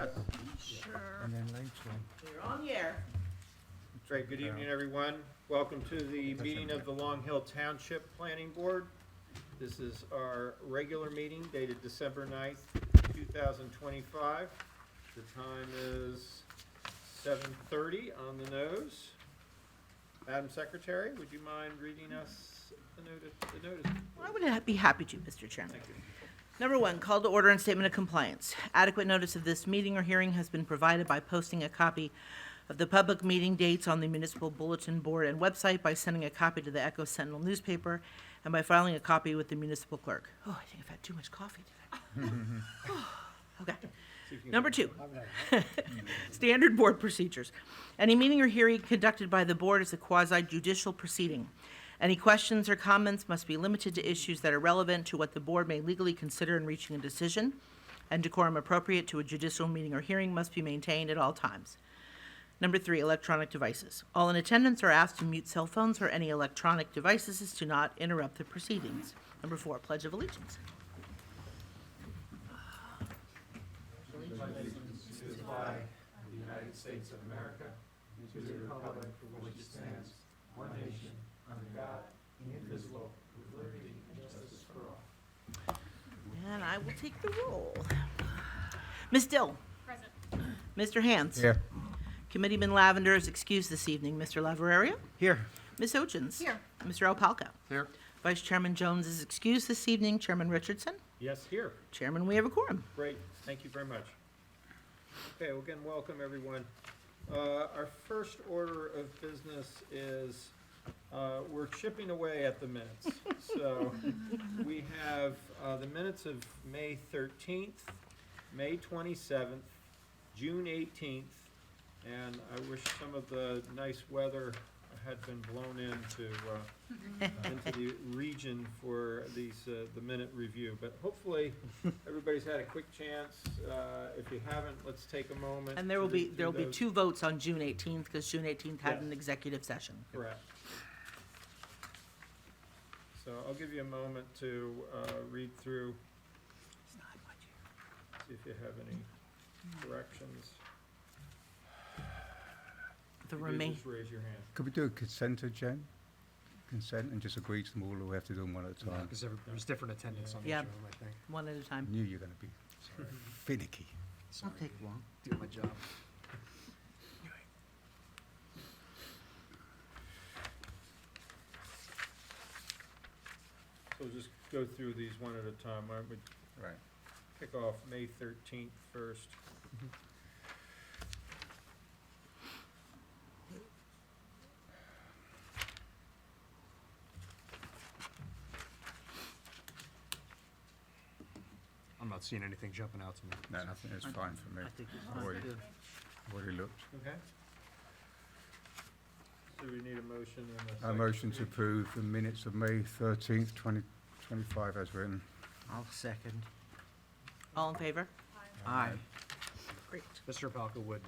Yes. Sure. And then later. You're on the air. Great, good evening, everyone. Welcome to the meeting of the Long Hill Township Planning Board. This is our regular meeting dated December 9th, 2025. The time is 7:30 on the nose. Madam Secretary, would you mind reading us the notice? I would be happy to, Mr. Chairman. Thank you. Number one, call to order and statement of compliance. Adequate notice of this meeting or hearing has been provided by posting a copy of the public meeting dates on the municipal bulletin board and website, by sending a copy to the Echo Sentinel newspaper, and by filing a copy with the municipal clerk. Oh, I think I've had too much coffee today. Okay. Number two, standard board procedures. Any meeting or hearing conducted by the board is a quasi-judicial proceeding. Any questions or comments must be limited to issues that are relevant to what the board may legally consider in reaching a decision, and decorum appropriate to a judicial meeting or hearing must be maintained at all times. Number three, electronic devices. All in attendance are asked to mute cell phones or any electronic devices to not interrupt the proceedings. Number four, Pledge of Allegiance. Allegiance to the flag of the United States of America, and to the republic for which it stands, one nation, under God, indivisible, with liberty and justice for all. And I will take the roll. Ms. Dill. Present. Mr. Hands. Here. Committeeman Lavender is excused this evening. Mr. Laveraria. Here. Ms. Ochins. Here. Mr. Opalka. Here. Vice Chairman Jones is excused this evening. Chairman Richardson. Yes, here. Chairman, we have a quorum. Great, thank you very much. Okay, well, again, welcome, everyone. Our first order of business is, we're chipping away at the minutes. So we have the minutes of May 13th, May 27th, June 18th, and I wish some of the nice weather had been blown into the region for these, the minute review. But hopefully, everybody's had a quick chance. If you haven't, let's take a moment. And there will be those. two votes on June 18th, because June 18th had Yes. an executive session. Correct. So I'll give you a moment to read through, see if you have any corrections. The If you do, remain, just raise your hand. Could we do a consent agenda? Consent and just agree to them all, or we have to do them one at a time? Because there's different attendance on each Yeah. of them, I think. one at a time. Knew you were gonna be finicky. Sorry, take one. do my job. So we'll just go through these one at a time. Why don't we Right. kick off May 13th first? I'm not seeing anything jumping out to me. No, nothing, it's fine for me. I think it's I've fine, already, too. already looked. Okay. So we need a motion and a A second. motion to approve the minutes of May 13th, 2025 as written. I'll second. All in favor? Aye. Great. Mr. Opalka would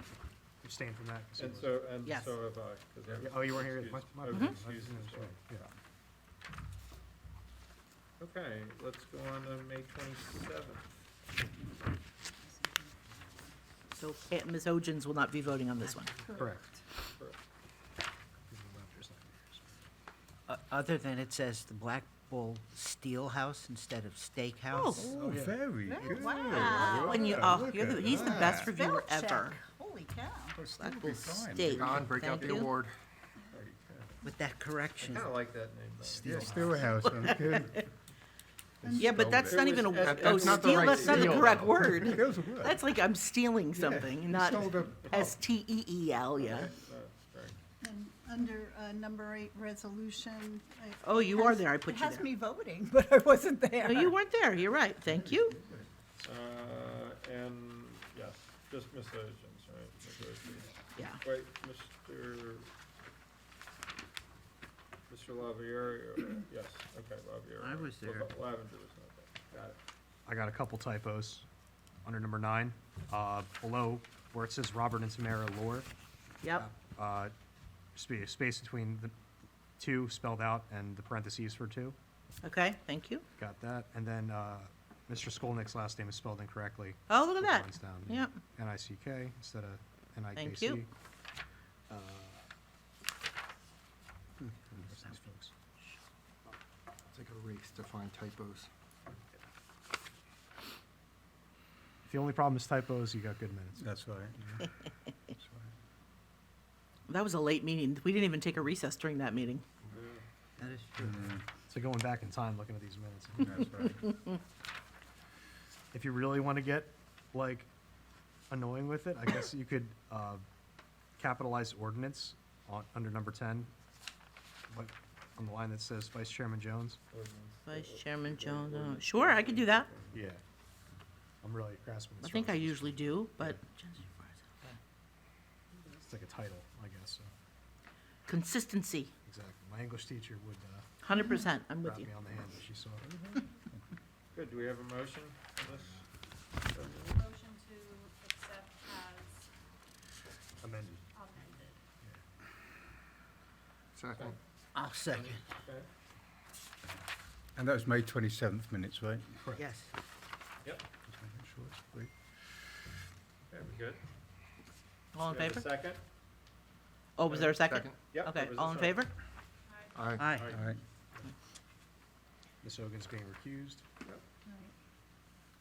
abstain from that. 'cause he And was- so, Yes. so have I. 'cause I was Yeah, oh, you weren't here? excused. My- I was Mhm. excused as well. Yeah. Okay, let's go on to May 27th. So Ms. Ochins will not be voting on this one. Correct. Other than it says the Black Bull Steel House instead of Steakhouse. Oh, yeah. very good. Wow. When you, Look you're at he's the best that. reviewer Spell check. ever. Holy cow. Well, still Black be Bull fine. Steak. Don, break out Thank the you. award. With that I correction. kinda like that name, though. Yeah, Steelhouse, sounds good. Yeah, but that's it. not It even a, was- oh, that's not the steal, right that's not the steel, correct though. word. Those are good. That's like I'm stealing something, not Sold a pub. S-T-E-E-L, yeah. Right. And under number 8, resolution. Oh, you are there, I put you It has there. me voting, but I wasn't there. No, you weren't there, you're right, thank you. And, yes, just Ms. Ogins, right? Ms. Ogins. Yeah. Wait, Mr. Lavieri, yes, okay, Lavieri. I was there. Lavender was not there, got it. I got a couple typos under number 9. Below, where it says Robert and Tamara Lore, Yep, just be a space between the 2 spelled out and the parentheses for 2. okay, thank you. Got that. And then Mr. Skolnick's last name is spelled incorrectly. Oh, look at that. Lines down. Yep. N-I-C-K instead of N-I-K-C. Thank you. Where's these folks? It's like a race to find typos. If the only problem is typos, you got good minutes. That's right. Yeah. That's right. That was a late meeting. We didn't even take a recess during that meeting. That is true. So going back in time, looking at these minutes. That's right. If you really want to get, like, annoying with it, I guess you could capitalize ordinance under number 10, like, on the line that says Vice Chairman Jones. Vice Chairman Jones, sure, I could do that. Yeah. I'm really grasping I at think I straws. usually do, but It's like a title, I guess, so, consistency, exactly. My English teacher would 100%, I'm with rap you. me on the hand if she saw it. Good, do we have a motion for this? Motion to accept as Amended. amended. Second. I'll second. Okay. And that was May 27th minutes, right? Yes. Yep, Just making sure it's great. okay, we good? All in Do we have a favor? second? Oh, was there a second? Yep. Okay, there was a all in second. favor? Aye. Aye. All right. Ms. Hogan's being recused. Right.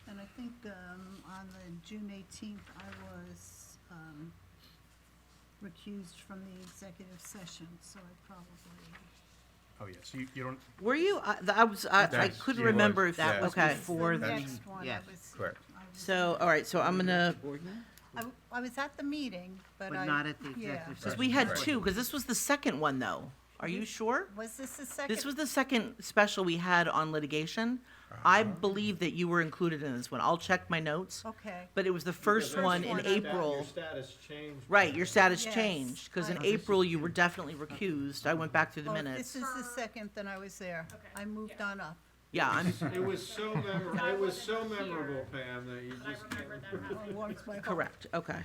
And I think on the June 18th, I was recused from the executive session, so I probably, Oh, yeah, so you don't, Were you, I That's- couldn't you remember was, if, yeah. That was okay. before the the, next one, I yes. was. Correct. I was- So, all right, so I'm gonna, I was at the meeting, but I. but not at the yeah. executive because session. we had Right. two, because this was the second one, though. Are you sure? Was this the second? This was the second special we had on litigation. I believe that you were included in this one. I'll check my notes, Okay. but it was the first Because one your in one, April. status changed. Right, your status Yes. changed, because in I- April you were definitely recused. I went back through the Oh, if minutes. this is the second, then I was there. Okay. I moved on up. Yeah, I'm, It was so memorable, I it was so wasn't here, memorable, Pam, that you But I just. remembered that It happening. warms my heart. correct, okay.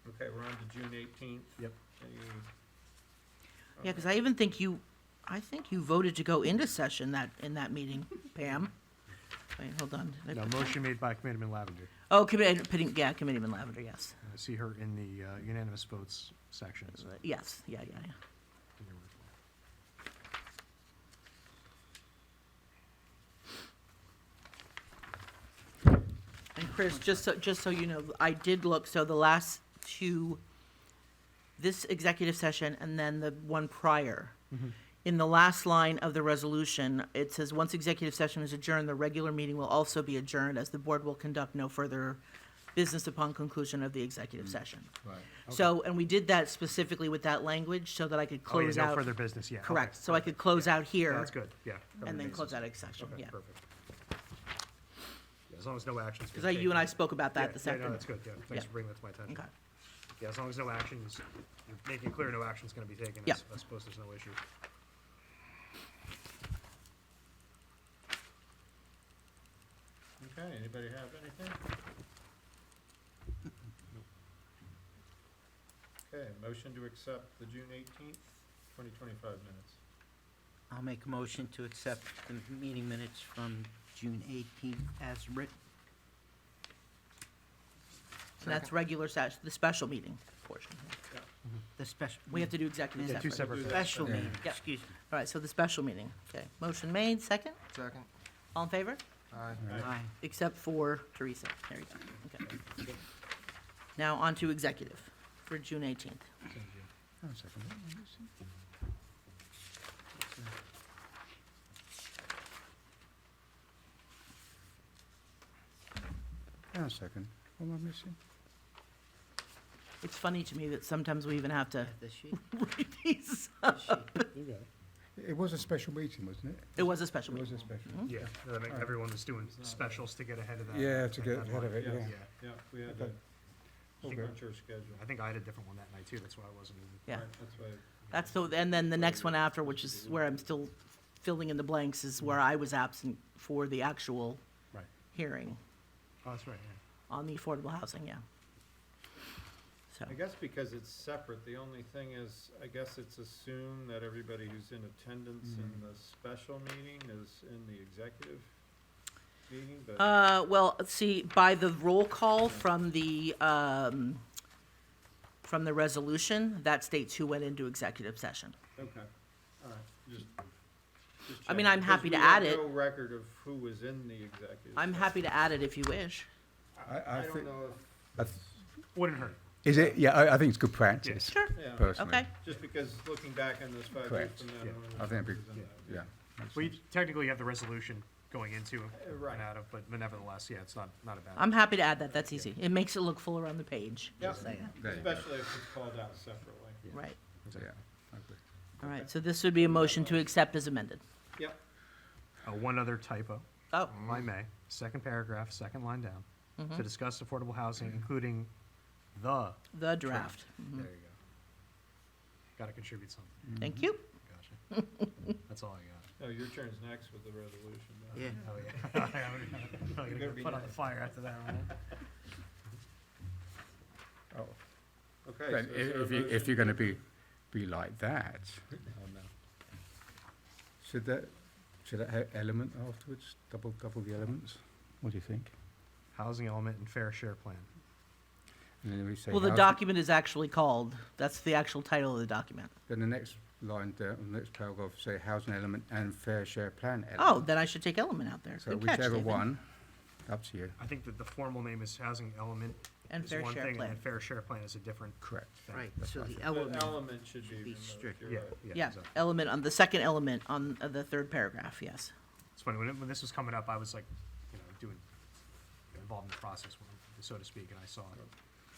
Okay, we're on to June 18th. Yep. Yeah, because I even think you voted to go into session in that meeting, Pam. Wait, hold on. Did I no, put that? motion made by Committeeman Lavender. Oh, Committeeman Lavender, yes. I see her in the unanimous votes section. So Yes, yeah. And Chris, just so you know, I did look, so the last two, this executive session and then the one prior. In the last line of the resolution, it says, once executive session is adjourned, the regular meeting will also be adjourned as the board will conduct no further business upon conclusion of the executive session. Right. So, and we did that specifically with that language so that I could Oh, yeah, close no out. further business, yeah. okay, Correct, so I perfect. could close out Yeah, here that's good, yeah. and then close out section, Okay, yeah. perfect. Yeah, as long as no action's been Because you and I taken. spoke about that the Yeah, second. no, that's good, yeah. Thanks Yeah. for bringing that to my attention. Okay. Yeah, as long as no actions, you're making it clear no action's gonna be taken, Yeah. I suppose there's no issue. Okay, anybody have anything? Okay, motion to accept the June 18th, 2025 minutes. I'll make a motion to accept the meeting minutes from June 18th as written. And that's regular session, the special meeting portion. The special. We have to do executive Yeah, two session. separate. Special Yeah. meeting, Yeah. excuse me. All right, so the special meeting, okay. Motion made, second? Second. All in favor? Aye. Aye. Except for Teresa. There you go. Okay. Now on to executive for June 18th. Oh, a second. Let me see. Hang on a second. What am I missing? It's funny to me that sometimes we even have to Have the sheet. read these. The sheet. You got it. It was a special meeting, wasn't it? It was a special It was meeting. a special. Mhm. Yeah, I think everyone was doing specials to get ahead of that. Yeah, to get that ahead of it, deadline. yeah. Yeah, we had Okay. to Okay. crunch our schedule. I think I had a different one that night too, that's why I wasn't even. Yeah. Right, that's why. That's the, and then the next one after, which is where I'm still filling in the blanks, is where I was absent for the actual Right. hearing Oh, that's right, yeah. on the affordable housing, yeah. So, I guess because it's separate, the only thing is, I guess it's assumed that everybody who's in attendance in the special meeting is in the executive meeting, but, well, see, by the roll call from the resolution, that states who went into executive session. okay, all right, just I mean, checking, I'm because happy to we have add it. no record of who was in the executive. I'm session. happy to add it if you wish. I don't think- know I th- Wouldn't hurt. Is it? Yeah, I think it's good practice, Sure, if, yeah, personally. okay. just because looking back on this 5 years Correct. from now. Yeah. no one I think it'd be- remembers that. Yeah. makes Well, you sense. technically have the resolution going into Right. and out of, but nevertheless, yeah, it's not a bad. I'm happy to add that, that's easy. It makes it look fuller on the page, Yeah. just saying. There you go. Especially if it's called out separately. Right, Yeah, I agree. all right, so this would be a motion to accept as amended. Yep, One other typo, Oh, if I may, second paragraph, second line down, Mm-hmm. to discuss affordable housing, including the, the draft. Mhm. there you go. Gotta contribute something, Thank you. gotcha. That's all I got. no, your turn's next with the resolution. Yeah. Oh, yeah. I'm gonna better get be put on the nice. fire after that one. Oh, Okay, then so is there a if motion? you're going to be like that, Oh, no. should that have element afterwards? Double the elements? What do you think? Housing element and fair share plan. And then we say Well, the housing- document is actually called, that's the actual title of the document. Then the next line down, the next paragraph, say housing element and fair share plan element. Oh, then I should take element out there. So Good catch, whichever David. one, up to you. I think that the formal name is housing element And is fair one share thing, plan. and fair share plan is a different Correct. thing. Right, That's so what I the think. element The element should be should be removed, strict. you're Yeah, right. Yeah, exactly. element on, the second element on the third paragraph, yes. It's funny, when this was coming up, I was like, involved in the process, so to speak, and I saw it.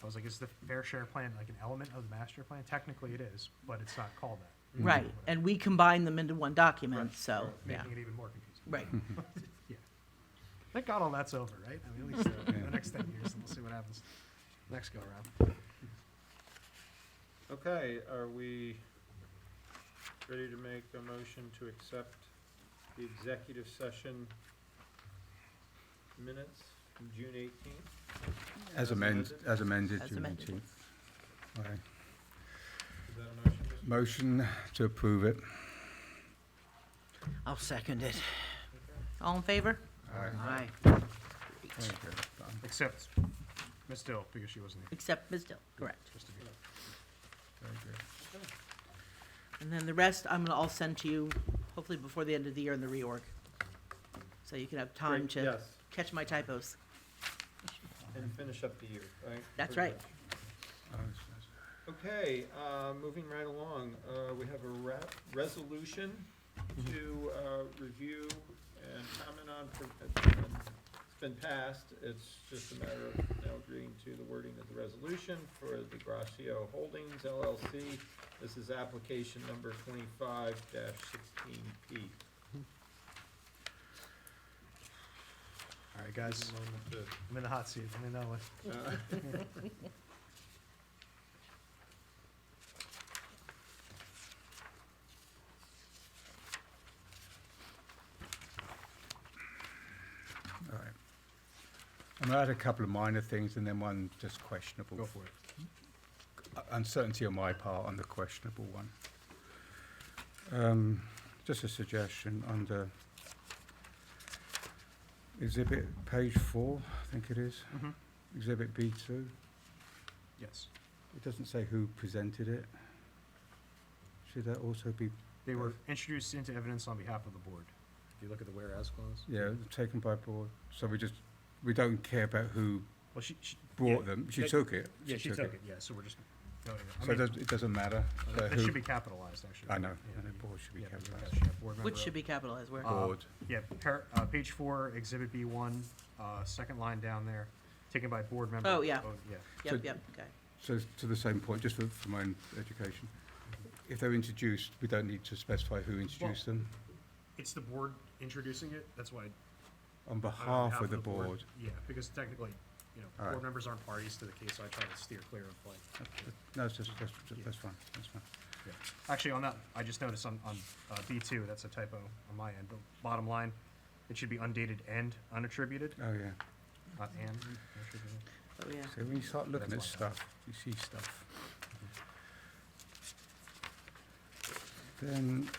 I was like, is the fair share plan like an element of the master plan? Technically it is, but it's not called that. Right, and we combine them into one document, Right, so, yeah, Making it even more confusing. right. Yeah. Thank God all that's over, right? I mean, at least Yeah. the next 10 years, and we'll see what happens next go around. Okay, are we ready to make a motion to accept the executive session minutes from June 18th? As amended, As June amended. 18th. Aye. Is that a motion? Mr. Motion to approve it. I'll second it. All in favor? Aye. Very good. Done. Except Ms. Dill, because she wasn't here. Except Ms. Dill, correct. Just to be Very good. And then the rest, I'll send to you, hopefully before the end of the year in the reorg. So you can have time Great, to Yes, catch my typos. and finish up the year, right? That's Pretty right. much. Okay, moving right along, we have a resolution to review and comment on. It's been passed, it's just a matter of now agreeing to the wording of the resolution for the Gracio Holdings LLC. This is application number 25-16P. All right, guys, Moment to- I'm in the hot seat. Let me know when. All right. I'm going to add a couple of minor things and then one just questionable. Go for it. Uncertainty on my part on the questionable one. Just a suggestion under exhibit page 4, I think it is, Mhm. exhibit B2. Yes. It doesn't say who presented it. Should that also be, They were introduced into evidence on behalf of the board. If you look at the whereas clause. yeah, taken by board? So we don't care about who Well, she brought them. She Yeah, took it. Yeah, she took it, yeah, so we're just noting it. I So mean, it doesn't matter. So that who- should be capitalized, actually. I know, Yeah, and the board should be yeah, capitalized. yeah, board member Which should of- be capitalized, where? Board. Yeah, page 4, exhibit B1, second line down there, taken by board member. Oh, yeah. Yeah. so- Yep, okay. So to the same point, just for my own education, if they're introduced, we don't need to specify who introduced them It's the board introducing it, that's why. on on behalf of the board. Yeah, because technically, All right. board members aren't parties to the case, so I try to steer clear of like. No, that's fine, that's fine. Yeah. Actually, on that, I just noticed on B2, that's a typo on my end, but bottom line, it should be undated and unattributed, Oh, yeah. not and unattributed. Oh, yeah. So when you start looking at That's stuff, you see stuff. Then,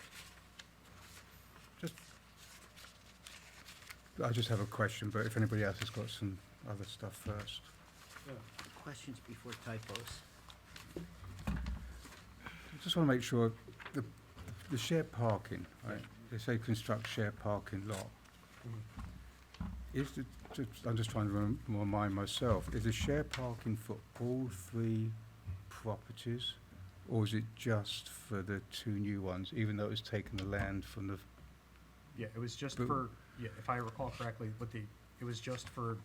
I just have a question, but if anybody else has got some other stuff first. Questions before typos. I just want to make sure, the shared parking, right? They say construct shared parking lot. I'm just trying to remind myself, is the shared parking for all 3 properties? Or is it just for the 2 new ones, even though it's taken the land from the, Yeah, it was just But- for, yeah, if I recall correctly, it was just for,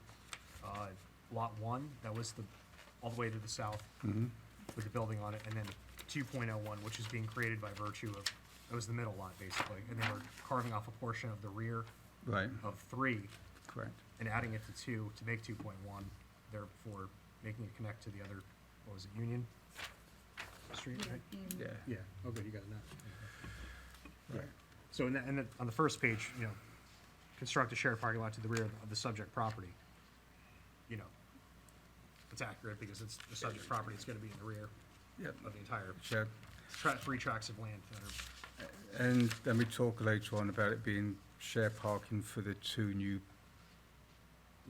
lot 1, that was all the way to the south Mhm. with the building on it, and then 2.01, which is being created by virtue of, it was the middle lot, basically, and they were carving off a portion of the rear right, of 3 correct. and adding it to 2 to make 2.1, therefore making it connect to the other, what was it, Union Street, right? Yeah, Yeah, oh good, you got it now. right. So on the first page, construct a shared parking lot to the rear of the subject property. It's accurate because it's the subject property, it's gonna be in the rear Yep. of the entire Shared. 3 tracts of land that are, And then we talk later on about it being shared parking for the 2 new,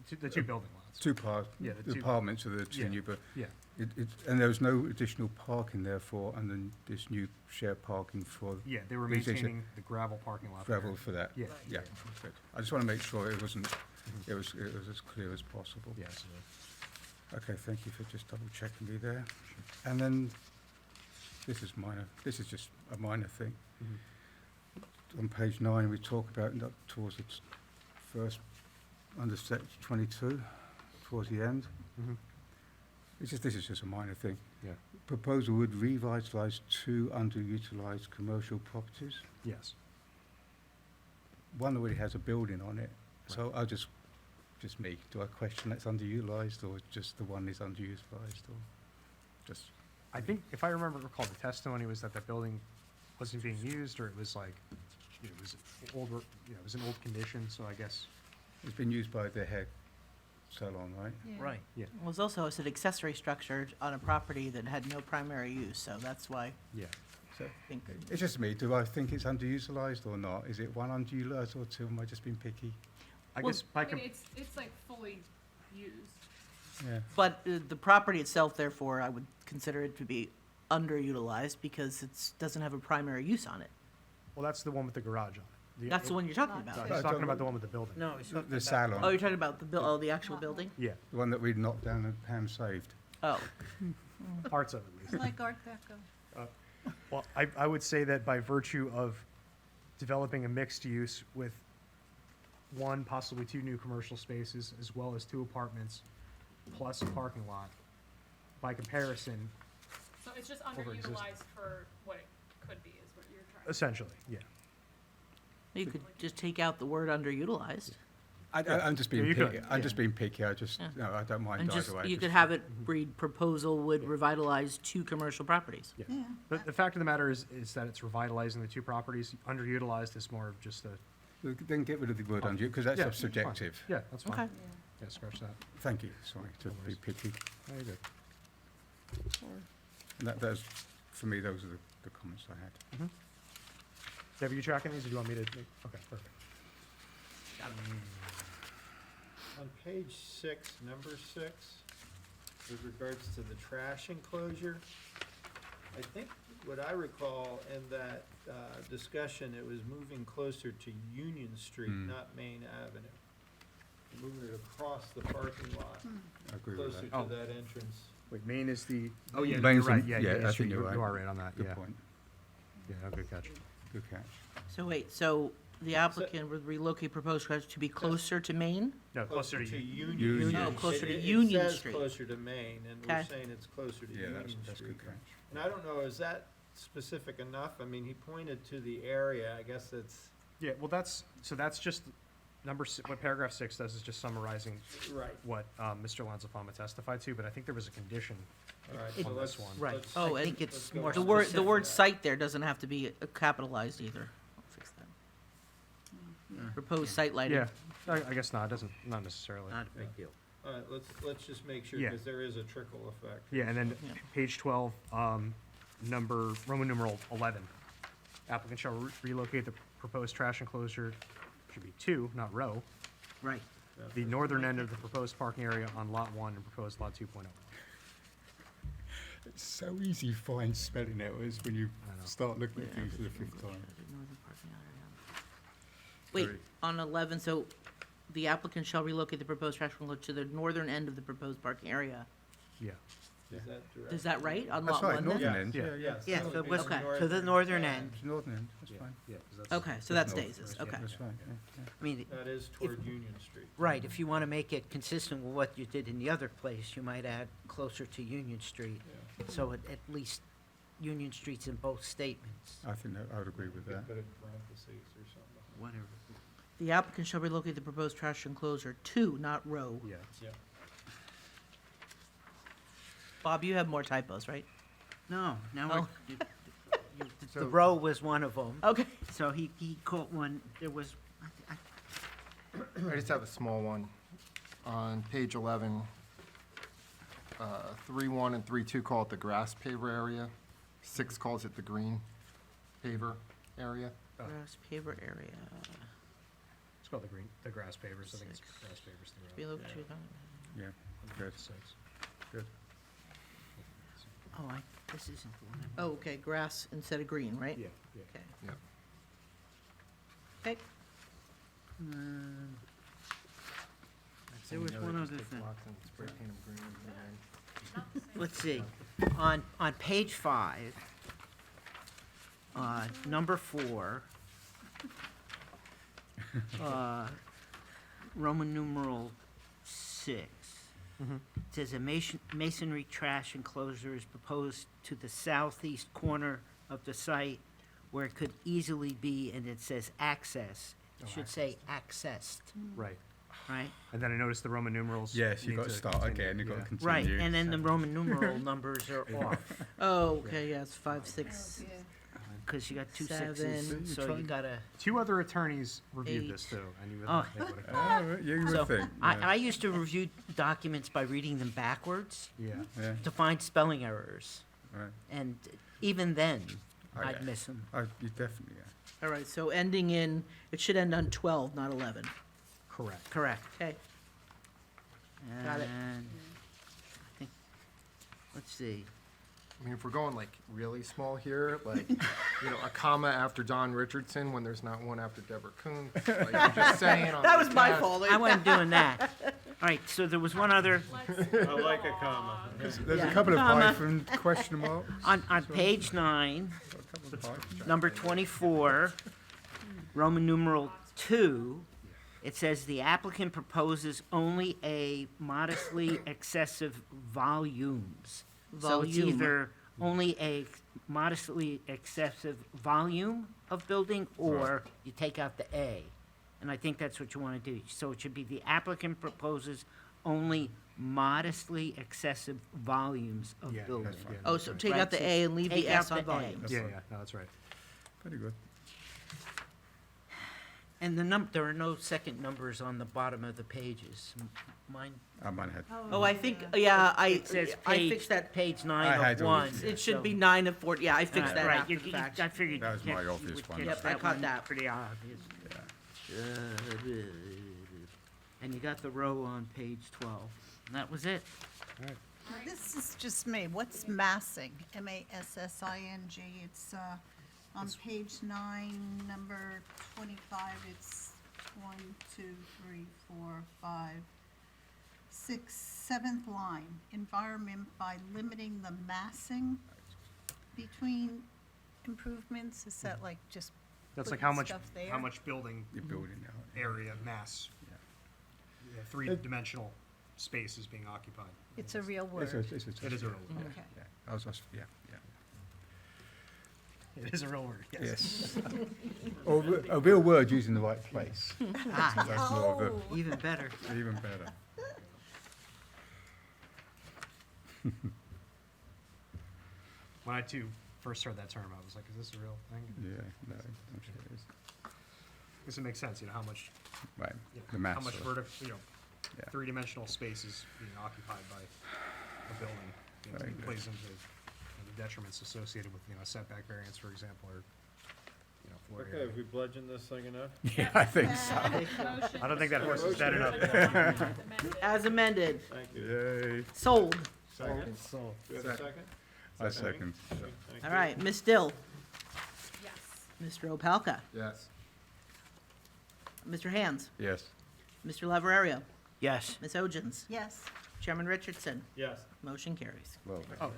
the 2 building lots. 2 Yeah, the two- apartments of the 2 Yeah. new, but Yeah, and there was no additional parking therefore, and then this new shared parking for yeah, they were Is it- maintaining the gravel parking lot there. gravel for that? Yeah. Yeah, good. I just want to make sure it wasn't, it was as clear as possible. Yeah, so Okay, thank you for just double checking me there. And then, this is minor, this is just a minor thing. On page 9, we talk about, towards the first, under section 22, towards the end. Mhm. This is just a minor thing. Yeah. Proposal would revitalise 2 underutilised commercial properties. yes. One already has a building on it, so I'll just me, do I question that's underutilised, or just the one is underutilised, or just, I think, if I recall, the testimony was that building wasn't being used, or it was like, it was it was in old condition, so I guess, it's been used by the hair salon, right? Right. yeah, It was also an accessory structure on a property that had no primary use, so that's why yeah. So, I think, it's just me, do I think it's underutilised or not? Is it 1 underutilised or 2, am I just being picky? I Well, guess by I mean, it's like fully used. Yeah, but the property itself, therefore, I would consider it to be underutilized because it doesn't have a primary use on it. well, that's the one with the garage on it. That's the one you're talking No, about. he's talking about the one with the building. No, it's not the salon, Oh, you're talking about the actual building? Yeah, the one that we knocked down and Pam saved. Oh, parts of it at least. It's like Art Deco. Well, I would say that by virtue of developing a mixed use with 1, possibly 2 new commercial spaces, as well as 2 apartments, plus a parking lot, by comparison, So it's just Over existing. underutilized for what it could be, is what you're trying to. essentially, yeah. you could just take out the word underutilized. I'm just Yeah, being you could, picky, I'm yeah. just being picky, I just, Yeah. no, I don't mind And either just, way. you just- could have it read, proposal would revitalize 2 commercial properties. Yeah. But the fact of the matter is that it's revitalizing the 2 properties. Underutilized is more of just a, Then get rid of the word under, because that's Yeah, fine. subjective. yeah, that's fine. Okay. Yeah, scratch that. Thank you, sorry to No be worries. picky. No, you're good. And that's, for me, those are the comments I had. Deb, are you tracking these, or do you want me to? Okay, perfect. On page 6, number 6, with regards to the trash enclosure, I think what I recall in that discussion, it was moving closer to Union Street, Hmm. not Main Avenue. Moving it across the parking lot, I agree with closer that. to Oh. that entrance. Wait, Main is the, oh, yeah, you're Main's the- right, yeah, yeah, I Main think Street, you're right. you are right on that, Good yeah. point, Yeah, no, good catch. good catch. So wait, so the applicant would relocate proposed garage to be closer to Main? No, closer to you. Union. Union. Oh, closer to It Union says Street. closer to Main, and we're Okay. saying it's closer to Yeah, Union that's Street. good catch. And I don't know, is that specific enough? I mean, he pointed to the area, I guess it's, Yeah, well, that's just, what paragraph 6 does is just summarizing right, what Mr. Lanzafama testified to, but I think there was a condition. all right, It- so on let's. this one. Right. let's- Oh, I and think it's let's go more the on. word, the specific. word site there doesn't have to be capitalized either. I'll fix that. Proposed site lighting. Yeah, I guess not, it doesn't, not necessarily. Not a big deal. All right, let's just make sure, Yeah. because there is a trickle effect. Yeah, and then Yeah. page 12, Roman numeral 11. Applicant shall relocate the proposed trash enclosure, should be 2, not row, Right. the northern end of the proposed parking area on lot 1 and proposed lot 2.0. It's so easy to find spelling errors when you I know. start looking at things for the fifth time. Wait, Sorry. on 11, so the applicant shall relocate the proposed trash enclosure to the northern end of the proposed parking area. Yeah. Is that correct? Is that right, on That's lot right, 1 northern then? end, Yeah. yeah, yeah. Yes. Yeah, that so would it be was the to the northern yeah. end. It's northern end, that's fine. Yeah, 'cause that's- Okay, so that that's stays, north. okay. That's right, yeah. I mean, That is toward Union Street. right, if you want to make it consistent with what you did in the other place, you might add closer to Union Street. Yeah. So at least Union Street's in both statements, I think that, I would agree with that. Put it in parentheses or something. whatever. The applicant shall relocate the proposed trash enclosure to, not row. Yeah. Yeah. Bob, you have more typos, right? No, now Oh. the row was one of them. Okay. So he caught one, there was, I I just have a small one. On page 11, 3.1 and 3.2 call it the grass paver area. 6 calls it the green paver area. Grass paver area. It's called the grass pavers, I think it's 6. grass pavers. Relocate. Yeah, good. Good. oh, this isn't the one. Oh, okay, grass instead of green, right? Yeah, yeah. Okay. Yep. Okay, There was one other thing. Blocks and spray paint them green and then- Let's see, on page 5, number 4, Roman numeral 6, Mhm. it says a masonry trash enclosure is proposed to the southeast corner of the site where it could easily be, and it says access. It Oh, should say accessed, Right. right? And then I noticed the Roman numerals. Yes, you've need got to start continue, again, you've got to yeah. continue. Right, and then the Roman numeral numbers are off. oh, okay, yeah, it's 5, 6. Because you got 2 7. sixes, so you gotta, 2 other attorneys reviewed 8. this too, and you Oh. would think, Oh, you so, would think, I yeah. used to review documents by reading them backwards yeah. Yeah, to find spelling errors, right. and even then, Oh, I'd yeah. miss them. Oh, you definitely, yeah. All right, so ending in, it should end on 12, not 11. Correct. Correct. Okay, Got it. And I think, let's see, I mean, if we're going like really small here, like, a comma after Don Richardson when there's not one after Deborah Coon. Like, I'm just saying. on that the was my tab. fault. I wasn't doing that. All right, so there was one other, I like a comma. There's Yeah. a couple of Comma. hyphen question marks. on page 9, Got a couple of hyphens. number 24, Roman numeral 2, it says the applicant proposes only a modestly excessive volumes. So it's Volume. either only a modestly excessive volume of building, or you take out the A. And I think that's what you want to do. So it should be the applicant proposes only modestly excessive volumes of Yeah, building. that's right. Oh, so take Right, out the so A and leave the take S out on the A. volume. Yeah, yeah, no, that's right. Pretty good. And there are no second numbers on the bottom of the pages. Mine, I might have, Oh, I think, yeah, it says I page, fixed that. page I 9 had of all 1. these, It should so- be 9 of 4, yeah, I fixed that right, after you- the you- fact. I figured. That was my you obvious would one. catch Yep, I that caught one that. Pretty obvious. yeah. And you got the row on page 12. And that was it. This is just me. What's massing? M-A-S-S-I-N-G. It's on page 9, number 25. It's 1, 2, 3, 4, 5, 6, 7th line. Environment by limiting the massing between improvements. Is that like just That's like putting how much, stuff there? how much building You're building now. area, mass, Yeah. three-dimensional space is being occupied. It's a real It's a, word. it's a It is a real yeah, word. Okay. yeah. I was just, yeah, yeah. It is a real word, yes. Yes. Or a real word used in the right place. Ah, yes, That's more of even better. a, even better. When I too first heard that term, I was like, is this a real thing? Yeah, no, I'm sure it is. Because it makes sense, how much, Right, you know, the mass. how much of- vertical, Yeah. three-dimensional spaces being occupied by a building, Very it good. plays into the detriments associated with, setback variance, for example, or, floor Okay, area. have we bludgeoned this thing enough? Yeah, I think so. I don't think that horse is dead enough. As amended, Thank you. Yay. sold. Second? So, Do we have a second? I second. Thank All you. right, Ms. Dill, Yes. Mr. Opalka, Yes. Mr. Hands, Yes. Mr. Lavarerio, Yes. Ms. Ogins, Yes. Chairman Richardson. Yes. Motion carries. Well, oh,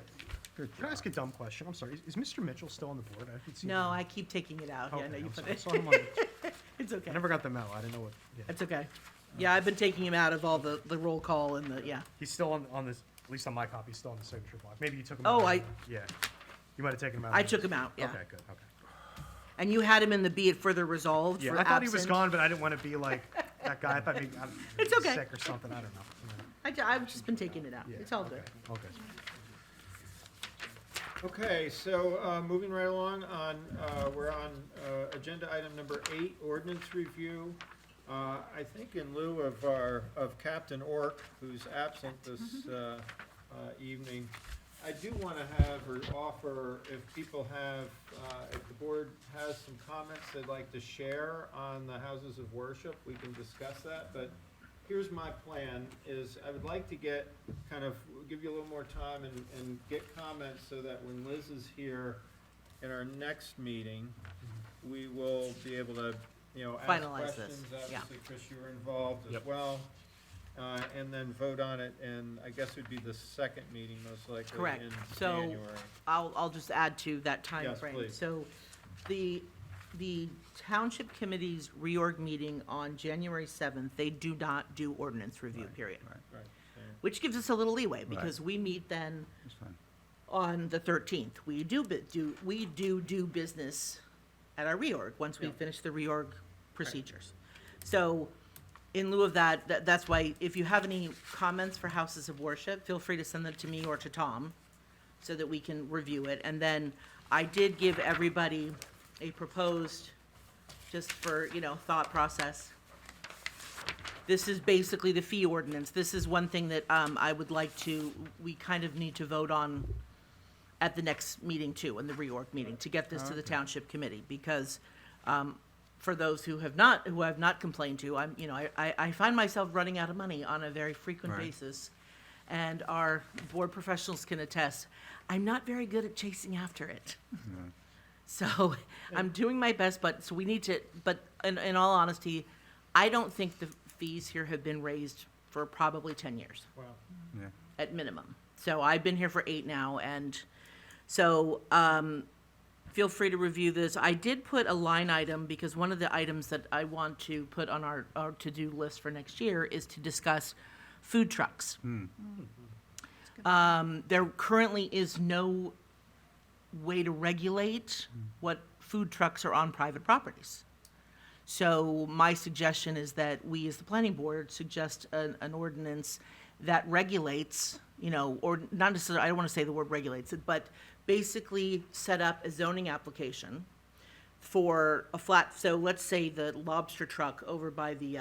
good can I ask a job. dumb question? I'm sorry. Is Mr. Mitchell still on the board? I haven't seen No, him. I keep taking it out. Yeah, Okay, no, you I'm put sorry. it. Saw him on the- It's okay. I never got the memo. I didn't know what, yeah. It's okay. Yeah, I've been taking him out of all the roll call and the, yeah. He's still on this, at least on my copy, he's still on the signature block. Maybe you took him Oh, out. I- Yeah. You might have taken him out. I took him out, yeah. Okay, good, okay. And you had him in the be it further resolved Yeah, for I thought he was absent. gone, but I didn't want to be like that guy. I thought maybe I don't know, It's he was okay. sick or something. I don't know. I've just been taking it out. Yeah, It's all okay, good. Okay. Okay, so, moving right along we're on, agenda item number 8, ordinance review. I think in lieu of Captain Ork, who's absent this, evening, I do want to have or offer, if people have, if the board has some comments they'd like to share on the houses of worship, we can discuss that, but here's my plan, is I would like to give you a little more time and get comments so that when Liz is here in our next meeting, we will be able to, ask Finalize this, questions. yeah. Obviously, Chris, you were involved as Yep. well. And then vote on it, and I guess it would be the second meeting most likely Correct. in So, January. I'll just add to that time Yes, frame. please. So the township committee's reorg meeting on January 7th, they do not do ordinance review, period. Right, okay. Which gives us a little leeway because we meet then That's fine. on the 13th. We do business at our reorg, once we Yeah. finish the reorg procedures. So in lieu of that, that's why if you have any comments for houses of worship, feel free to send them to me or to Tom so that we can review it. And then I did give everybody a proposed, just for, thought process. This is basically the fee ordinance. This is one thing that I would like we kind of need to vote on at the next meeting too, in the reorg meeting, to get this to the township committee, because for those who have not complained to, I find myself running out of money on a very frequent Right. basis. And our board professionals can attest, I'm not very good at chasing after it. So I'm doing my best, but in all honesty, I don't think the fees here have been raised for probably 10 years Wow. Yeah. at minimum. So I've been here for 8 now, and so feel free to review this. I did put a line item, because one of the items that I want to put on our to-do list for next year is to discuss food trucks. There currently is no way to regulate what food trucks are on private properties. So my suggestion is that we, as the planning board, suggest an ordinance that regulates, or not necessarily, I don't want to say the word regulates it, but basically set up a zoning application for a flat, so let's say the lobster truck over by the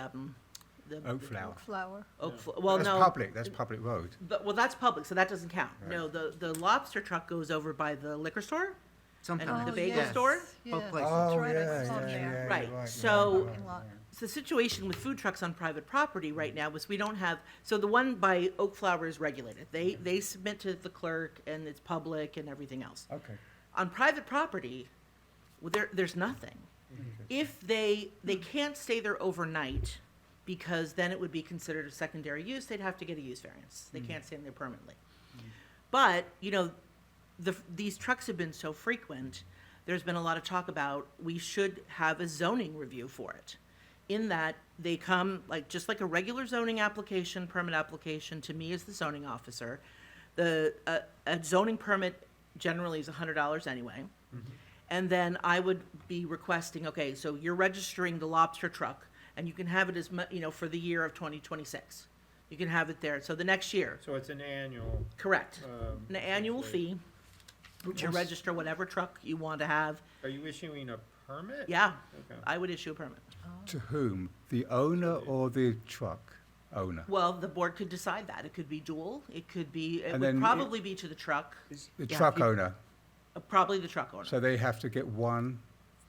Oak flower. Flower. well, That's no. public, that's public road. Well, that's public, so that doesn't count. Right. No, the lobster truck goes over by the liquor store. Sometimes. the bagel store? Both Yes, places. it's Oh, right yeah, across yeah, there. yeah, Right, you're so- Parking lot. So the situation with food trucks on private property right now is we don't have, so the one by Oak Flower is regulated. They submit to the clerk and it's public and everything else. Okay. On private property, well, there's nothing. If they can't stay there overnight, because then it would be considered a secondary use, they'd have to get a use variance. They can't stay in there permanently. But, these trucks have been so frequent, there's been a lot of talk about, we should have a zoning review for it. In that, they come, just like a regular zoning application, permit application, to me as the zoning officer. A zoning permit generally is $100 anyway. And then I would be requesting, okay, so you're registering the lobster truck, and you can have it as for the year of 2026. You can have it there, so the next year, So it's an annual, correct. An annual essentially. fee to register whatever truck you want to have. Are you issuing a permit? Yeah, Okay. I would issue a permit. To whom? The owner or the truck? owner? Well, the board could decide that. It could be dual, it could be, it And would then probably be to the truck, The Yeah. truck owner, probably the truck owner. so they have to get one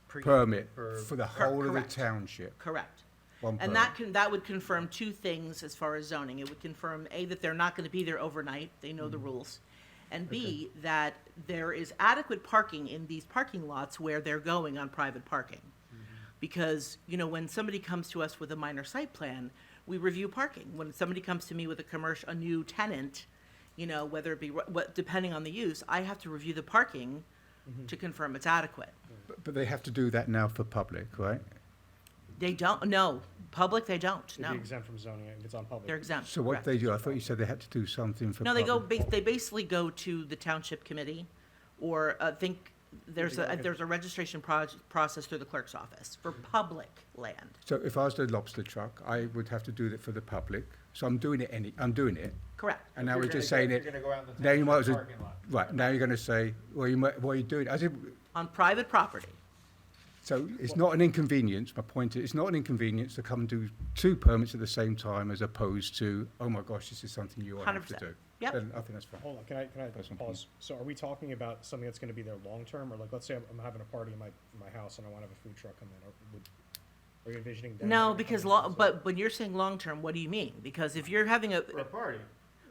Pre- permit Per- for the whole of the correct. township. Correct. One And permit. that would confirm two things as far as zoning. It would confirm, A, that they're not gonna be there overnight, they know the rules. And B, that there is adequate parking in these parking lots where they're going on private parking. Because, when somebody comes to us with a minor site plan, we review parking. When somebody comes to me with a new tenant, whether it be, depending on the use, I have to review the parking to confirm it's adequate. But they have to do that now for public, right? They don't, no, public, they don't, They'd no. be exempt from zoning if it's on public. They're exempt. So what correct. they do, I thought you said they had to do something for No, they public. they basically go to the township committee, or think there's a registration process through the clerk's office for public land. So if I was the lobster truck, I would have to do it for the public. So I'm doing it I'm doing it. Correct. And now You're we're gonna just go- saying you're it, gonna go out in the now you might as township well, parking lot. right, now you're gonna say, well, what are you doing? I said, On private property. so it's not an inconvenience, my point is, it's not an inconvenience to come and do two permits at the same time as opposed to, oh my gosh, this is something you have to 100%. do. Yep. Then I think that's fine. Hold on, can I That's one pause? So are we talking about something that's gonna be there long-term, or like, let's say I'm having a party in my house and I wanna have a food truck come in, are you envisioning? them No, having to because come in? but when you're saying long-term, what do you mean? Because if you're having For a party.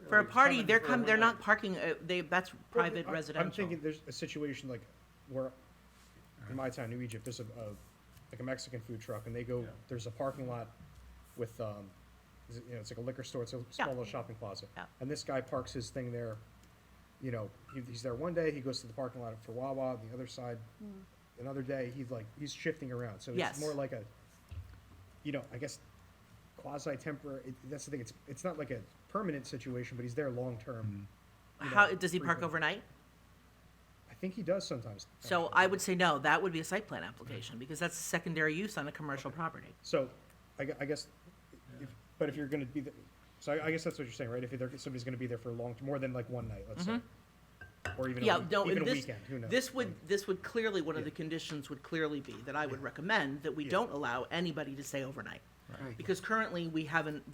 for a It's party, coming they're for they're not overnight. parking, that's private I'm residential. thinking there's a situation like where, in my town, New Egypt, there's like a Mexican food truck, and they go, Yeah. there's a parking lot with, it's like a liquor store, it's a small little shopping plaza. Yeah. And this guy parks his thing there, he's there one day, he goes to the parking lot for Wawa, the other side, another day, he's shifting around, so Yes. it's more like a, I guess, quasi-temporary, that's the thing, it's not like a permanent situation, but he's there long-term. How, does he park frequently. overnight? I think he does sometimes. So actually. I would say no, that would be a site plan application, because that's a secondary use on a commercial property. So, I guess, but if you're gonna be, so I guess that's what you're saying, right? If somebody's gonna be there for more than like one night, let's say. Or even Yeah, a week, no, even and a this, weekend, who knows? this would clearly, one of Yeah. the conditions would clearly be that I would recommend that we Yeah. don't allow anybody to stay overnight. Right. Because currently, they haven't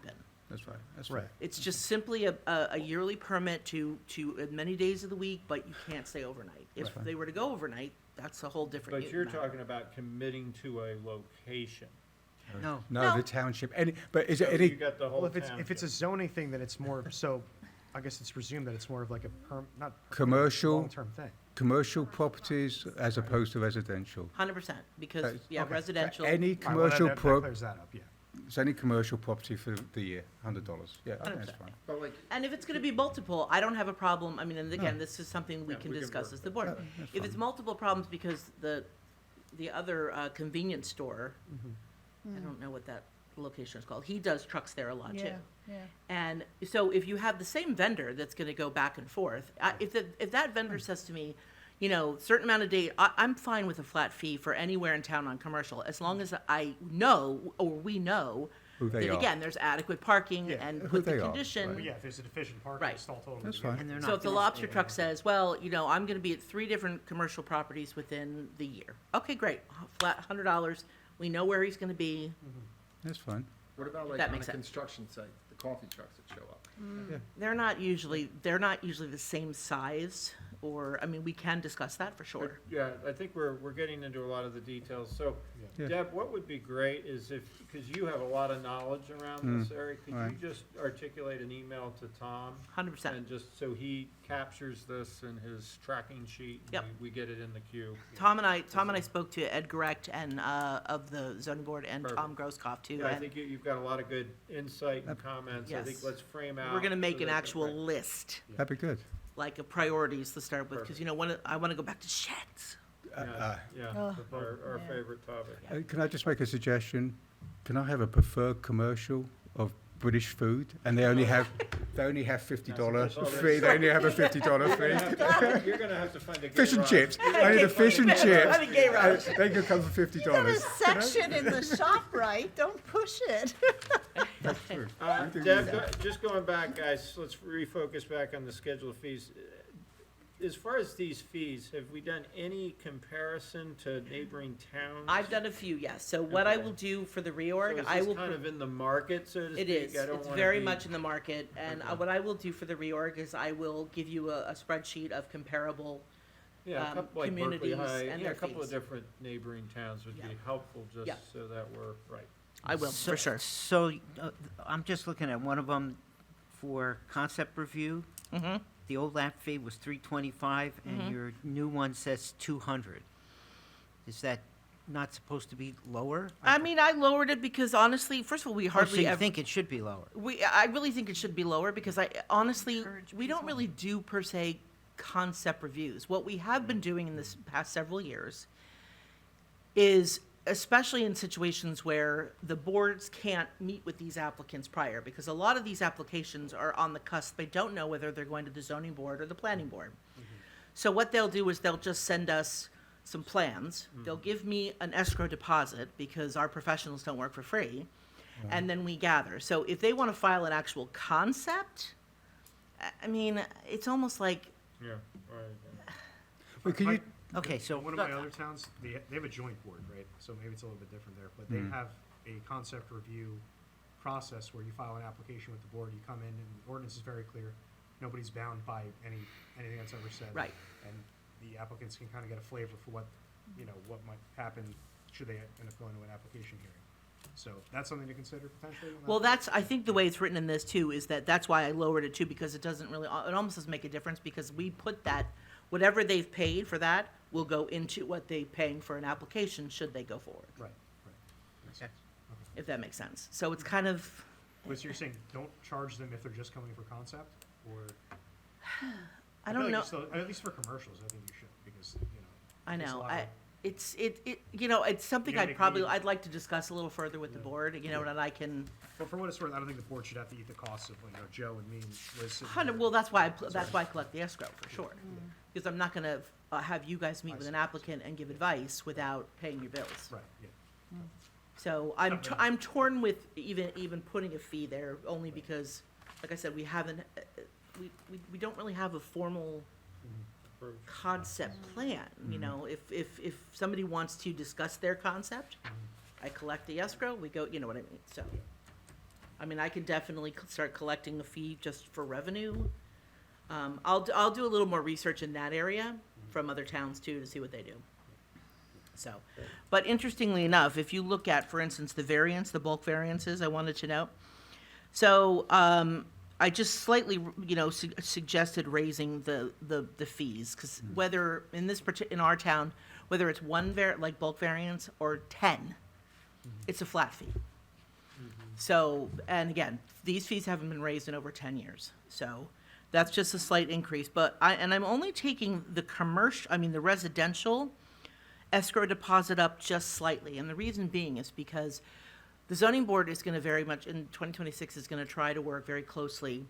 been. That's right, that's Right. right. It's just simply a yearly permit to as many days of the week, but you can't stay overnight. If Right. they were to go overnight, that's a whole different. But you're matter. talking about committing to a location. No. No, No. the township, but is So it you any, got the whole Well, if it's a township. zoning thing, then it's more, so, I guess it's presumed that it's more of like a not. Commercial? Long-term thing. commercial properties as opposed to residential? 100%, because, Okay. yeah, Okay. residential. Any All right, well, commercial that pro, clears that up, yeah. it's any commercial property for the year, $100. Yeah, I think that's 100%. fine. But like, And if it's gonna be multiple, I don't have a problem, I mean, and again, this is something we Yeah, can we can discuss work as the with board. that. That's If it's fine. multiple problems because the other convenience store, I don't know what that location is called, he does trucks there a lot too. Yeah, yeah. And so if you have the same vendor that's gonna go back and forth, if that vendor says to me, certain amount of day, I'm fine with a flat fee for anywhere in town on commercial, as long as I know, or we know, Who they that are. again, there's adequate parking Yeah, and who with the they are, condition. But yeah, if there's a deficient parking, Right. it's all totally. That's different. fine. And they're So not if the gonna lobster stay truck overnight. says, well, I'm gonna be at 3 different commercial properties within the year. Okay, great, flat $100, we know where he's gonna be, That's fine. what about like That on a makes sense. construction site, the coffee trucks that show up? they're not usually the same size, or, I mean, we can discuss that for But, sure. yeah, I think we're getting into a lot of the details. So Yeah. Deb, what would be great is because you have a lot of knowledge around this area, could you right. just articulate an email to Tom? 100%. And just so he captures this in his tracking sheet, and Yep. we get it in the queue. Tom and I spoke to Ed Gerecht and, of the zoning board, and Tom Groskoff too, Yeah, I and think you've got a lot of good insight and comments. I think Yes. let's frame out. we're gonna make so an that- actual right. list, That'd be good. like of priorities to start with, because, I wanna go back to sheds. Yeah, Oh, our yeah. favorite topic. Can I just make a suggestion? Can I have a preferred commercial of British food? And they only have $50 That's fee, they only have a $50 fee? You're gonna have to find a. Fish and garage. chips, I need a fish and chips. Find a gay garage. They could come for You got a $50. section in the shop, right? Don't push it. That's true. Deb, just going back, guys, let's refocus back on the schedule of fees. as far as these fees, have we done any comparison to neighboring towns? I've done a few, yes. So what I Okay. will do for the So reorg, is I this will. kind of in the market, so to speak? It is. I don't It's wanna very be- much in the market, and Okay. what I will do for the reorg is I will give you a spreadsheet of comparable. Yeah, a um, couple like Berkeley communities High, and yeah, their a couple of fees. different neighboring towns would Yeah. be helpful, Yeah. just so that we're, right. I will, So- for sure. So, I'm just looking at one of them for concept review. Mm-hmm. The old app fee was $325, and your new one says $200. Is that not supposed to be lower? I mean, I lowered it because honestly, first of all, we Oh, so hardly you ever. think it should be lower? I really think it should be lower because I honestly, Encourage we don't people. really do per se concept reviews. What we have been doing in this past several years is, especially in situations where the boards can't meet with these applicants prior, because a lot of these applications are on the cusp. They don't know whether they're going to the zoning board or the planning board. So what they'll do is they'll just send us some plans. They'll give me an escrow deposit because our professionals don't work for free. And then we gather. So if they want to file an actual concept, I mean, it's almost like, Yeah, right. Wait, can you, Okay, so, One of my other towns, they have a joint board, right? So maybe it's a little bit different there, but they have a concept review process where you file an application with the board, you come in, and the ordinance is very clear. Nobody's bound by anything that's ever said. Right. And the applicants can kind of get a flavor for what, what might happen should they end up going to an application hearing. So that's something to consider potentially? on that well, front? that's, I think the way it's written in this too, is that's why I lowered it too, because it doesn't really, it almost doesn't make a difference, because we put that, whatever they've paid for that will go into what they're paying for an application, should they go forward, Right, right. Makes sense. Okay. if that makes sense. So it's kind of, But so you're saying don't charge them if they're just coming for concept, or? I feel don't like know. you still- at least for commercials, I think you should, because, I there's a know, lot of- it's something You gotta I'd make probably, meetings. I'd like to discuss a little further with the Yeah. board, and I can, But for what it's worth, I don't think the board should have to eat the costs of, Joe and me and Liz sitting Hundred, here. well, that's why I collect the escrow, for sure. Because I'm not gonna, have you guys meet I with see. an applicant and give advice without paying your bills. Right, yeah. So I'm torn with even putting a fee there, only because, like I said, we haven't, we don't really have a formal concept plan, if somebody wants to discuss their concept, I collect the escrow, we go, you know what I mean, so. I mean, I can definitely start collecting a fee just for revenue. I'll do a little more research in that area from other towns too, to see what they do. So, but interestingly enough, if you look at, for instance, the bulk variances, I wanted to note. So, I just slightly, suggested raising the fees, because whether in in our town, whether it's one like bulk variance or 10, it's a flat fee. So, and again, these fees haven't been raised in over 10 years, so that's just a slight increase. But I'm only taking the residential escrow deposit up just slightly, and the reason being is because the zoning board is going to very much, in 2026, is going to try to work very closely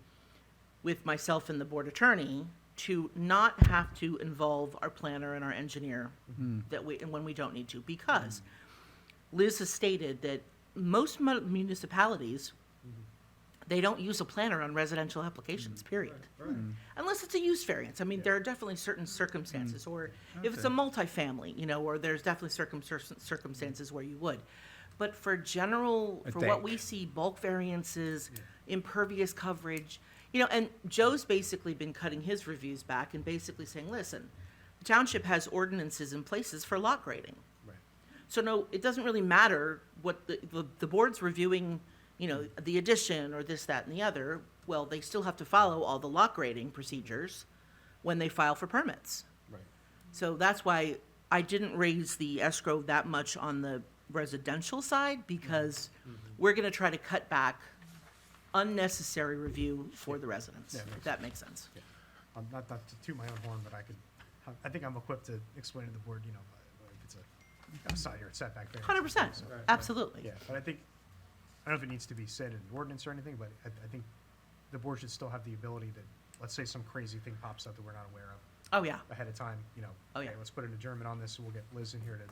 with myself and the board attorney to not have to involve our planner and our engineer when we don't need to, because Liz has stated that most municipalities, they don't use a planner on residential applications, period. Right. Unless it's a use variance. I mean, there are definitely certain circumstances, or if it's a multifamily, or there's definitely circumstances where you would. But for what we see, bulk variances, impervious coverage, and Joe's basically been cutting his reviews back and basically saying, listen, the township has ordinances in places for lot grading. Right. So no, it doesn't really matter what the board's reviewing, the addition or this, that, and the other. Well, they still have to follow all the lot grading procedures when they file for permits. Right. So that's why I didn't raise the escrow that much on the residential side, because we're gonna try to cut back unnecessary review for the residents, Yeah, if that makes sense. Not to toot my own horn, but I think I'm equipped to explain to the board, if it's a side yard setback variance. 100%, So, absolutely. Yeah, but I don't know if it needs to be said in the ordinance or anything, but I think the board should still have the ability to, let's say some crazy thing pops up that we're not aware of Oh, yeah. ahead of time, Oh, yeah. hey, let's put an adjournment on this, and we'll get Liz in here to.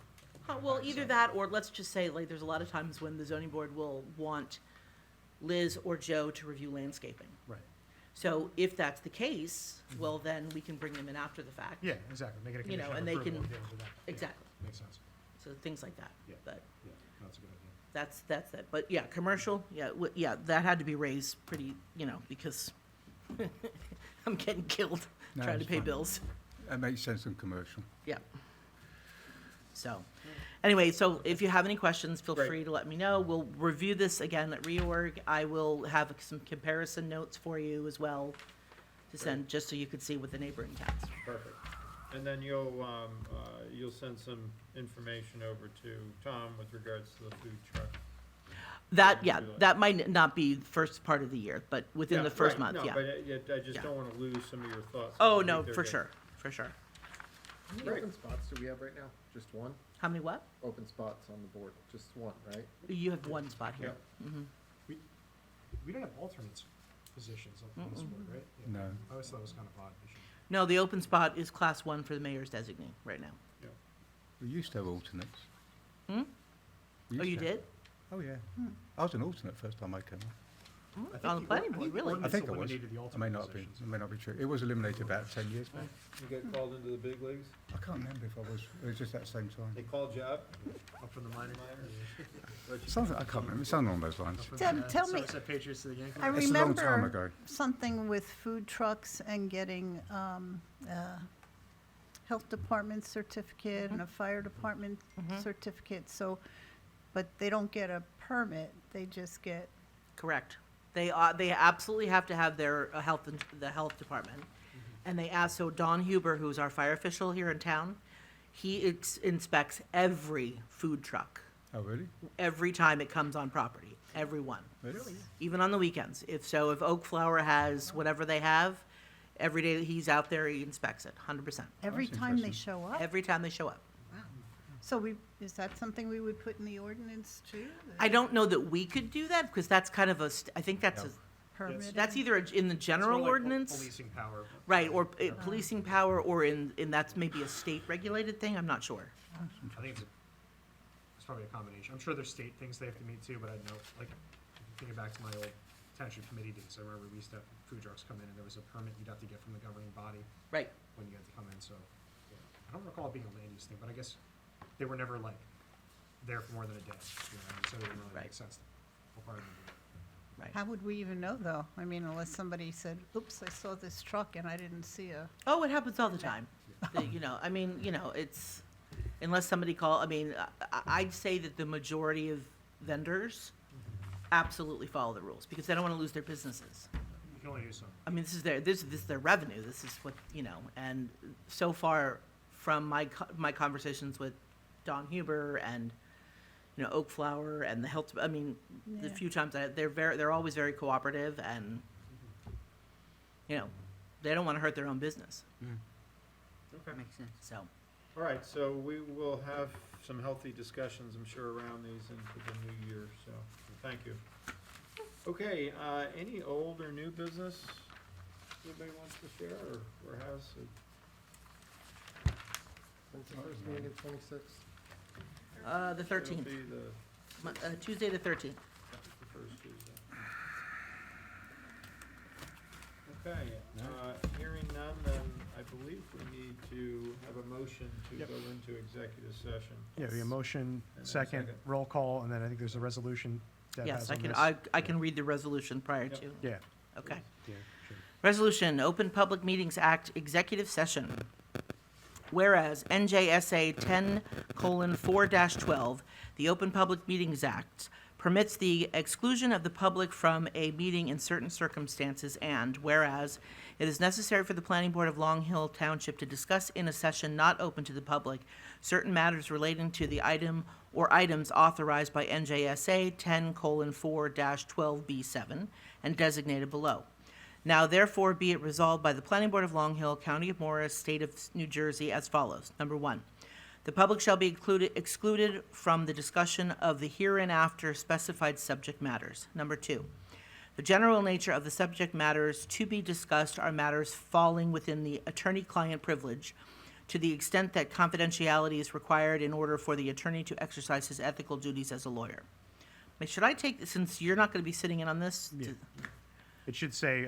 Well, either that, or let's just say, like, there's a lot of times when the zoning board will want Liz or Joe to review landscaping. Right. So if that's the case, well, then we can bring them in after the fact. Yeah, exactly, make it a You know, condition of and they approval can- at the end of that. Yeah, Exactly. Makes sense, So things like that. Yeah. But yeah, that's a good idea. that's it. But yeah, commercial, yeah, that had to be raised pretty, you know, because I'm getting killed No, trying to it's pay fine. bills. It makes sense in commercial. Yeah. So, anyway, so if you have any questions, feel Great. free to let me know. We'll review this again at reorg. I will have some comparison notes for you as well to send, just so you could see with the neighboring towns. Perfect. And then you'll send some information over to Tom with regards to the food truck. That might not be the first part of the year, but within Yeah, the first right, month, no, yeah. but I just Yeah. don't wanna lose some of your thoughts. Oh, I think no, they're for good. sure, for sure. How many Great. open spots do we have right now? Just one? How many what? Open spots on the board, just one, right? You have one spot here. Mhm. We don't have alternates positions on this board, right? Yeah. No. I always thought it was kind of odd. We should- No, the open spot is class 1 for the mayor's designee right now. We used to have alternates. Hmm? We Oh, used you to have- did? Oh, yeah. I was an alternate first time I came on. I think On the planning I board, think the really? I ordinance think it was. eliminated the It may alternate not be. positions. It may not be true. It was eliminated about 10 years back. You get called into the big leagues? I can't remember if I was. It was just at the same time. They called you up? Up from the minor. Something I can't remember. Something along those lines. Tell me- Somerset Patriots to the Yankees. I It's a long time remember ago. something with food trucks and getting health department certificate and a fire department certificate, so, but they don't get a permit, they just get, Correct. They absolutely have to have their the health department. And they ask, so Don Huber, who's our fire official here in town, he inspects every food truck, Oh, really? every time it comes on property, every one, Really? even on the weekends. If Oak Flower has whatever they have, every day that he's out there, he inspects it, 100%. every That's time they interesting. show up. Every time they show up. So is that something we would put in the ordinance too? I don't know that we could do that, because that's kind of I think that's Permitted? that's either in the It's more general like ordinance. Policing power. Right, or policing power, or in that's maybe a state-regulated thing, I'm not sure. I think it's probably a combination. I'm sure there's state things they have to meet too, but I know, like, thinking back to my old township committee days, I remember we used to have food trucks come in and there was a permit you'd have to get from the governing body Right, when you had to come in, so. Yeah. I don't recall it being a land use thing, but I guess they were never like there for more than a day, you know, and so it didn't really Right. make sense to require them to do it. right. How would we even know, though? I mean, unless somebody said, oops, I saw this truck and I didn't see a, Oh, it happens all the time. I mean, it's, unless somebody I'd say that the majority of vendors absolutely follow the rules, because they don't want to lose their businesses. You can only do so. I mean, this is their revenue, this is what, and so far from my conversations with Don Huber and, Oak Flower and the health, the Yeah. few times they're always very cooperative, and, they don't want to hurt their own business, Okay. Makes sense. so. All right, so we will have some healthy discussions, I'm sure, around these into the new year, so thank you. Okay, any old or new business anybody wants to share or has? When's the first meeting in 26? The 13th, It'll be the Tuesday the 13th. first Tuesday. Okay, hearing none, then I believe we need to have a motion to Yep. go into executive session. Yeah, we have motion, And then second, second. roll call, and then I think there's a resolution that Yes, has I on can, this. I can read the resolution prior Yep. to, Yeah, okay. yeah, sure. Resolution, Open Public Meetings Act, Executive Session. Whereas NJSA 10:4-12, the Open Public Meetings Act permits the exclusion of the public from a meeting in certain circumstances, and whereas it is necessary for the Planning Board of Long Hill Township to discuss in a session not open to the public certain matters relating to the item or items authorized by NJSA 10:4-12B7 and designated below. Now therefore be it resolved by the Planning Board of Long Hill, County of Morris, State of New Jersey as follows. Number one, the public shall be excluded from the discussion of the hereinafter specified subject matters. Number two, the general nature of the subject matters to be discussed are matters falling within the attorney-client privilege to the extent that confidentiality is required in order for the attorney to exercise his ethical duties as a lawyer. Should I take, since you're not going to be sitting in on this? Yeah. It should say,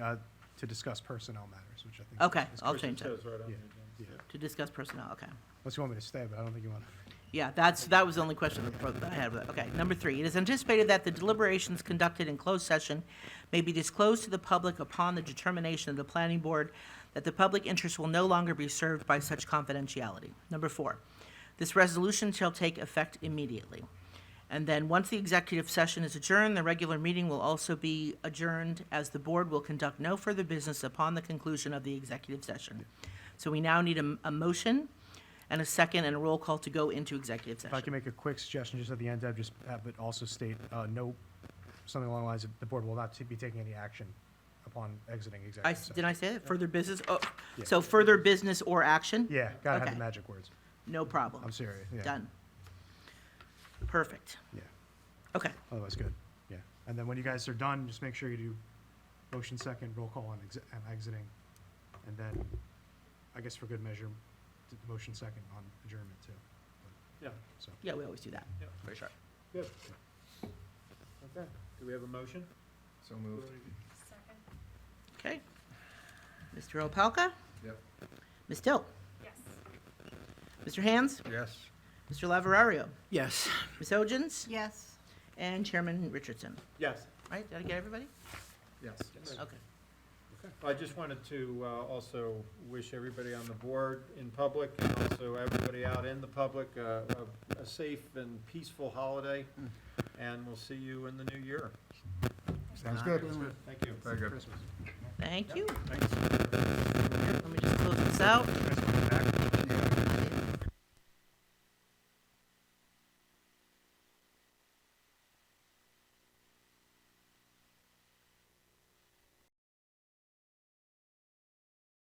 to to discuss personnel matters, which I think. Okay, is I'll good. change that. Says right on the Yeah. agenda. Yeah. To discuss personnel, okay. Unless you want me to stay, but I don't think you want to. Yeah, that was the only question that I had with it. Okay, number 3, it is anticipated that the deliberations conducted in closed session may be disclosed to the public upon the determination of the planning board that the public interest will no longer be served by such confidentiality. Number 4, this resolution shall take effect immediately. And then, once the executive session is adjourned, the regular meeting will also be adjourned, as the board will conduct no further business upon the conclusion of the executive session. So we now need a motion and a second and a roll call to go into executive If I can session. make a quick suggestion just at the end, Deb, just have it also state, no, something along the lines of the board will not be taking any action upon exiting executive session. Did I say that? Further business? Oh, Yeah. so further business or action? Yeah, gotta have Okay. the magic words. No problem. I'm serious, yeah. Done. Perfect. Yeah, Okay. otherwise good, yeah. And then when you guys are done, just make sure you do motion second, roll call on exiting. And then, I guess for good measure, motion second on adjournment too. Yeah. So, Yeah, we always do that. Yeah. For sure. Good. Okay, do we have a motion? So moved. Second, Okay. Mr. Opalka? Yep. Ms. Till? yes. Mr. Hands? Yes. Mr. Laverario? Yes. Ms. Hodgens? Yes. And Chairman Richardson. Yes. Right, did I get everybody? Yes. Okay. I just wanted to also wish everybody on the board in public and also everybody out in the public a safe and peaceful holiday. And we'll see you in the new year. Sounds good. Thank you. Very good. Thank you. Let me just close this out.